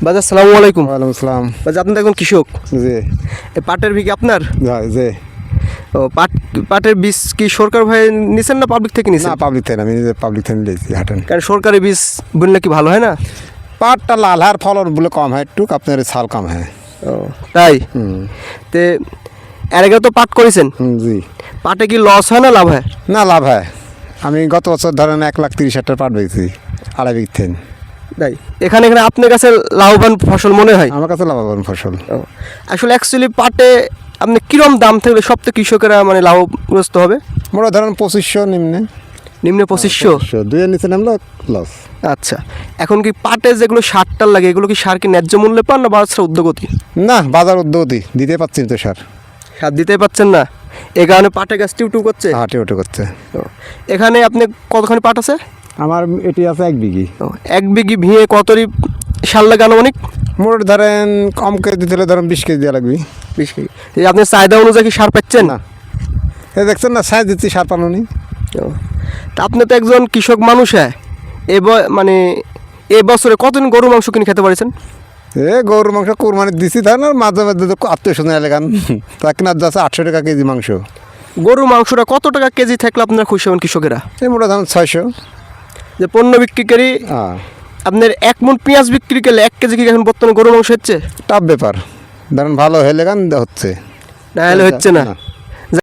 বাজার সালামু আলাইকুম। ওয়ালাইকুম আসসালাম। বাজার আপনি তো এখন কৃষক, জি এই পাটের বীজ আপনার? জি। ও পাটের বীজ কি সরকার ভাই নিছেন না পাবলিক থেকে না নিছেন? পাবলিক থেকে আমি নিজে পাবলিক থেকে নিয়েছি হাটেন। কারণ সরকারি বীজ বুনলে কি ভালো হয় না? পাটটা লাল হার ফলন বলে কম হয় একটু, আপনার ছাল কম হয়। ও তাই? তে এর আগে তো পাট করেছেন, জি। পাটে কি লস হয় না লাভ হয়? না লাভ হয়। আমি গত বছর ধরেন 1,30,000 পাট বেচছি আড়াই বিঘ থেকে। তাই এখানে এখানে আপনার কাছে লাভবান ফসল মনে হয়? আমার কাছে লাভবান ফসল। ও আসলে অ্যাকচুয়ালি পাটে আপনি কীরকম দাম থাকলে সব তো কৃষকেরা মানে লাভগ্রস্ত হবে? মোটা ধরেন 2500 নিম্নে। নিম্নে 2500? দুইয়ের নিচে নামলো লস। আচ্ছা, এখন কি পাটে যেগুলো সারটার লাগে এগুলো কি সার কি ন্যায্য মূল্যে পান না বাজার উদ্যোগতি? না বাজার উদ্যোগতি দিতে পারছি না তো সার। সার দিতেই পাচ্ছেন না, এই কারণে পাটে গাছ টিউ করছে। হাটে ওটে করছে। তো এখানে আপনি কতখানি পাট আছে? আমার এটি আছে 1 বিঘি। ও, 1 বিঘি ভিঁয়ে কতরি সার লাগে আনুমানিক? মোট ধরেন কম করে দিতে হলে ধরেন 20 কেজি দেওয়া লাগবে। 20 কেজি। এই আপনি চাহিদা অনুযায়ী কি সার পাচ্ছেন? না এ দেখছেন না সাইজ দিচ্ছি সার পানো নি। ও, তা আপনি তো একজন কৃষক মানুষ, হ্যাঁ মানে এ বছরে কতদিন গরু মাংস কিনে খেতে পারছেন? গরুর মাংস কোরবানি দিছি ধরেন আর মাঝে মাঝে তো আত্মীয় স্বজন এলাকান তা কিনা যাচ্ছে 800 টাকা কেজি মাংস। গরুর মাংসটা কত টাকা কেজি থাকলে আপনারা খুশি হবেন কৃষকেরা? এই মোটা ধরেন 600। যে পণ্য বিক্রি করি আপনার 1 মণ পেঁয়াজ বিক্রি করলে 1 কেজি কি এখন বর্তমানে গরুর মাংস হচ্ছে? টাফ ব্যাপার, ধরেন ভালো হলে গান হচ্ছে না হলে হচ্ছে না।